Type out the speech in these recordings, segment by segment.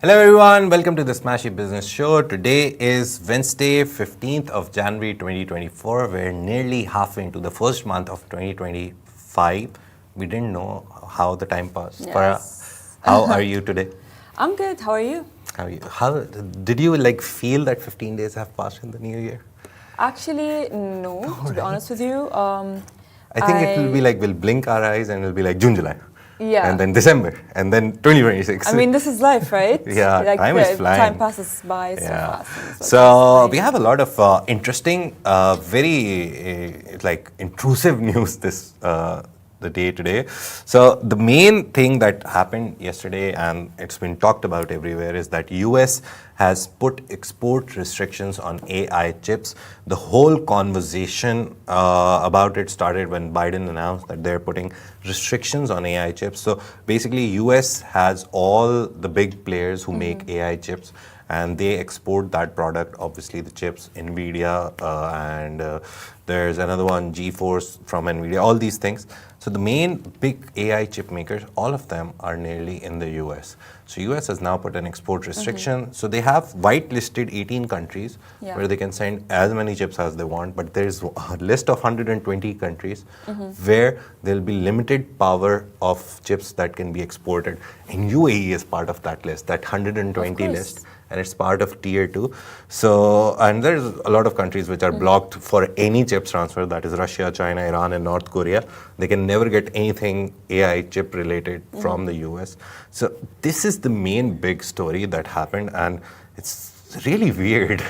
Hello everyone, welcome to the Smashi Business Show. Today is Wednesday, 15th of January 2024. We're nearly halfway into the first month of 2025. We didn't know how the time passed. Yes. How are you today? I'm good. How are you? How did you feel that 15 days have passed in the new year? Actually, no, to be honest with you. I think it will be like we'll blink our eyes and it'll be like June, July. Yeah. And then December, and then 2026. I mean, this is life, right? Yeah, time is flying. Time passes by so fast. So we have a lot of interesting, very intrusive news the day today. So the main thing that happened yesterday, and it's been talked about everywhere, is that US has put export restrictions on AI chips. The whole conversation about it started when Biden announced that they're putting restrictions on AI chips. So basically, US has all the big players who make AI chips, and they export that product, obviously the chips, NVIDIA, and there's another one, GeForce from NVIDIA, all these things. So the main big AI chip makers, all of them are nearly in the US. So US has now put an export restriction. So they have whitelisted 18 countries where they can send as many chips as they want, but there's a list of 120 countries where there'll be limited power of chips that can be exported. And UAE is part of that list, that 120 list. And it's part of tier 2. So, and there's a lot of countries which are blocked for any chips transfer, that is Russia, China, Iran, and North Korea. They can never get anything AI chip related from the US. So this is the main big story that happened, and it's really weird.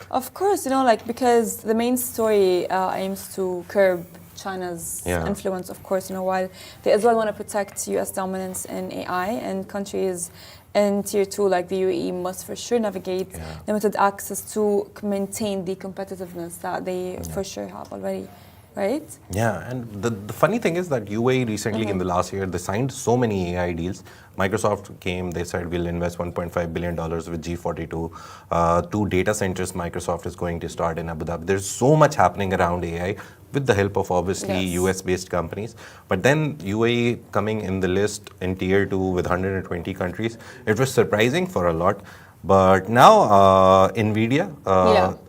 Of course, because the main story aims to curb China's influence, of course, while they as well want to protect US dominance in AI, and countries in tier 2 like the UAE must for sure navigate limited access to maintain the competitiveness that they for sure have already, right? Yeah, and the funny thing is that UAE recently in the last year, they signed so many AI deals. Microsoft came, they said we'll invest $1.5 billion with G42. 2 data centers Microsoft is going to start in Abu Dhabi. There's so much happening around AI with the help of obviously US-based companies. But then UAE coming in the list in tier 2 with 120 countries, it was surprising for a lot. But now NVIDIA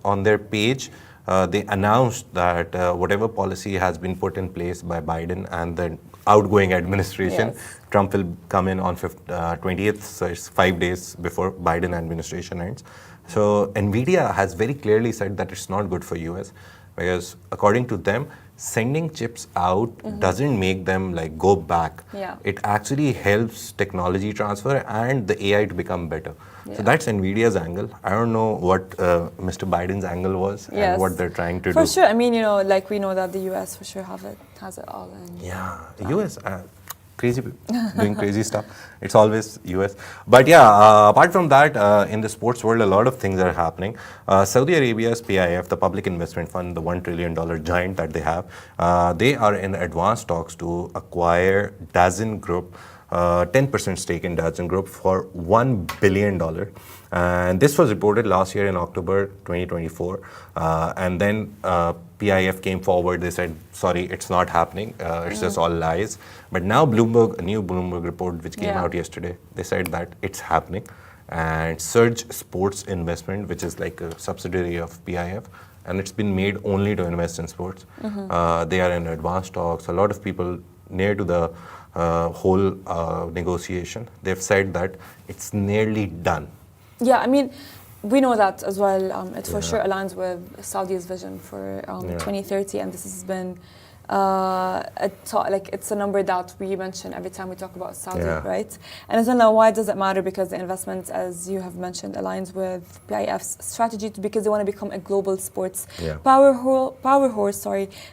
on their page, they announced that whatever policy has been put in place by Biden and the outgoing administration, Trump will come in on 20th, so it's 5 days before Biden administration ends. So NVIDIA has very clearly said that it's not good for US, because according to them, sending chips out doesn't make them go back. It actually helps technology transfer and the AI to become better. So that's NVIDIA's angle. I don't know what Mr. Biden's angle was and what they're trying to do. For sure. I mean, we know that the US for sure has it all. US, crazy doing crazy stuff. It's always US. But apart from that, in the sports world, a lot of things are happening. Saudi Arabia's PIF, the Public Investment Fund, the $1 trillion giant that they have, they are in advanced talks to acquire PIF-DAZN Group, 10% stake in PIF-DAZN Group for $1 billion. And this was reported last year in October 2024. And then PIF came forward. They said, sorry, it's not happening. It's just all lies. But now Bloomberg, a new Bloomberg report which came out yesterday, they said that it's happening. And Surge Sports Investment, which is like a subsidiary of PIF, and it's been made only to invest in sports. They are in advanced talks. A lot of people near to the whole negotiation, they've said that it's nearly done. Yeah, I mean, we know that as well. It for sure aligns with Saudi's vision for 2030, and this has been it's a number that we mention every time we talk about Saudi, right? And I don't know why does it matter, because the investment, as you have mentioned, aligns with PIF's strategy because they want to become a global sports power horse,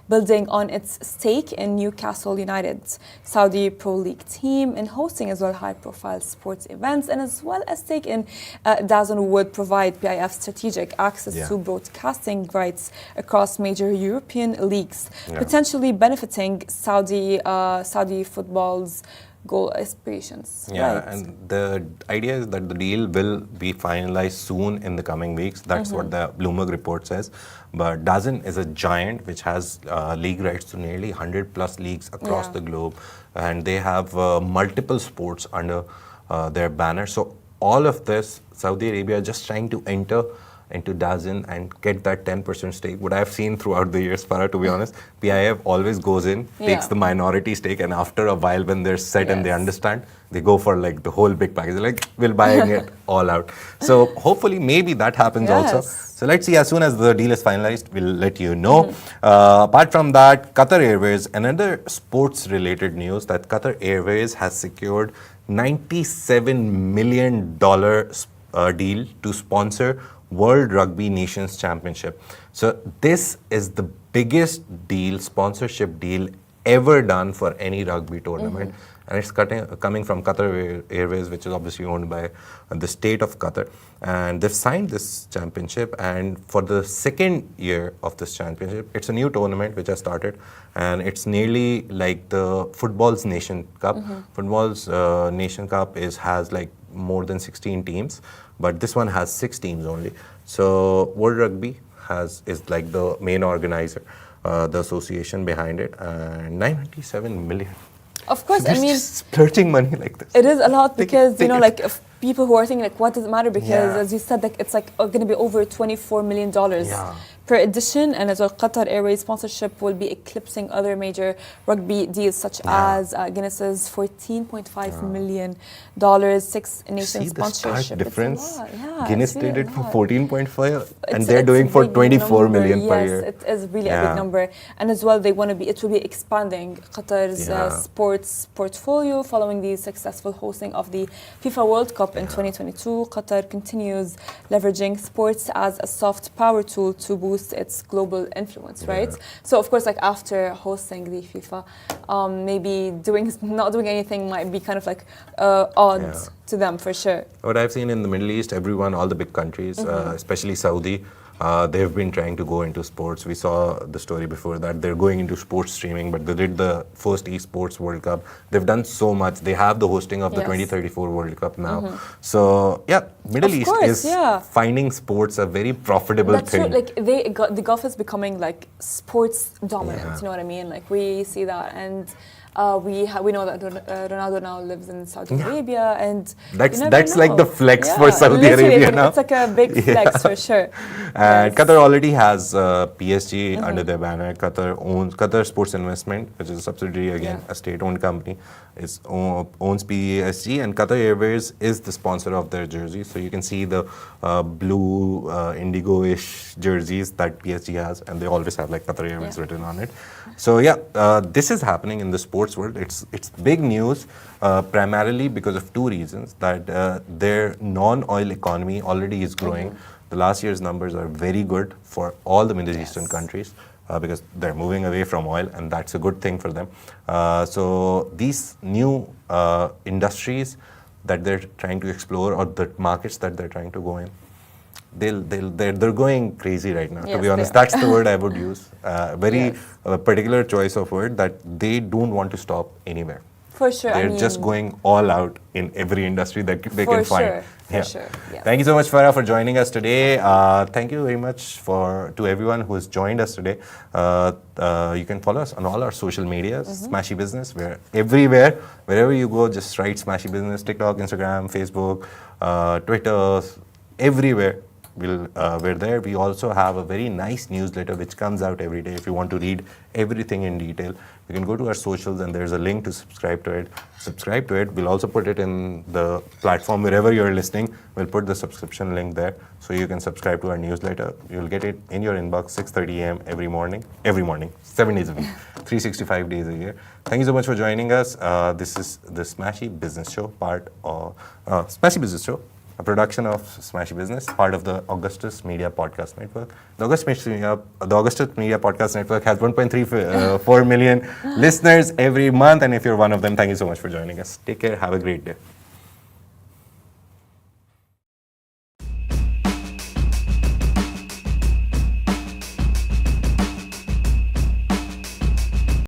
building on its stake in Newcastle United's Saudi Pro League team and hosting as well high-profile sports events, and as well as stake in PIF-DAZN would provide PIF strategic access to broadcasting rights across major European leagues, potentially benefiting Saudi football's goal aspirations. And the idea is that the deal will be finalized soon in the coming weeks. That's what the Bloomberg report says. But PIF-DAZN is a giant which has league rights to nearly 100 plus leagues across the globe, and they have multiple sports under their banner. So all of this, Saudi Arabia just trying to enter into DAZN and get that 10% stake. What I've seen throughout the years, Farah, to be honest, PIF always goes in, takes the minority stake, and after a while when they're set and they understand, they go for like the whole big package. They're like, we're buying it all out. So hopefully maybe that happens also. So let's see, as soon as the deal is finalized, we'll let you know. Apart from that, Qatar Airways, another sports related news that Qatar Airways has secured $97 million deal to sponsor World Rugby Nations Championship. So this is the biggest deal, sponsorship deal ever done for any rugby tournament. And it's coming from Qatar Airways, which is obviously owned by the state of Qatar. And they've signed this championship, and for the second year of this championship, it's a new tournament which has started, and it's nearly like the Football's Nation Cup. Football's Nation Cup has like more than 16 teams, but this one has 6 teams only. So World Rugby is like the main organizer, the association behind it, and 97 million. Of course, so I mean, splurging money like this. It is a lot because like if people who are thinking like, what does it matter? Because as you said, like it's like going to be over $24 million per edition, and as well, Qatar Airways sponsorship will be eclipsing other major rugby deals such as Guinness's $14.5 million, 6 nation sponsorship. Difference. Yeah, Guinness did it for 14.5, and they're doing for 24 million per year. Yes, it is really a big number, and as well, it will be expanding Qatar's sports portfolio following the successful hosting of the FIFA World Cup in 2022. Qatar continues leveraging sports as a soft power tool to boost its global influence, right? So of course, like after hosting the FIFA, maybe not doing anything might be kind of like odd to them for sure. What I've seen in the Middle East, all the big countries, especially Saudi, they've been trying to go into sports. We saw the story before that. They're going into sports streaming, but they did the first esports World Cup. They've done so much. They have the hosting of the 2034 World Cup now. So yeah, Middle East is finding sports a very profitable thing. That's true. Like the Gulf is becoming like sports dominant. You know what I mean? Like we see that, and we know that Ronaldo now lives in Saudi Arabia, and that's like the flex for Saudi Arabia now. It's like a big flex for sure. And Qatar already has PSG under their banner. Qatar Sports Investment, which is a subsidiary, again, a state-owned company, owns PSG, and Qatar Airways is the sponsor of their jersey. So you can see the blue indigo-ish jerseys that PSG has, and they always have like Qatar Airways written on it. So this is happening in the sports world. It's big news, primarily because of 2 reasons. That their non-oil economy already is growing. The last year's numbers are very good for all the Middle Eastern countries because they're moving away from oil, and that's a good thing for them. So these new industries that they're trying to explore, or the markets that they're trying to go in, they're going crazy right now. To be honest, that's the word I would use. Very particular choice of word, that they don't want to stop anywhere. For sure. They're just going all out in every industry that they can find. For sure. Yes. Thank you so much, Farah, for joining us today. Thank you very much to everyone who has joined us today. You can follow us on all our social medias, Smashi Business. We're everywhere. Wherever you go, just write Smashi Business, TikTok, Instagram, Facebook, Twitter, everywhere. We're there. We also have a very nice newsletter which comes out every day. If you want to read everything in detail, you can go to our socials, and there's a link to subscribe to it. We'll also put it in the platform wherever you're listening. We'll put the subscription link there, so you can subscribe to our newsletter. You'll get it in your inbox 6:30 a.m. every morning, 7 days a week, 365 days a year. Thank you so much for joining us. This is the Smashi Business Show, part of Smashi Business Show, a production of Smashi Business, part of the Augustus Media Podcast Network. The Augustus Media Podcast Network has 1.34 million listeners every month, and if you're one of them, thank you so much for joining us. Take care. Have a great day.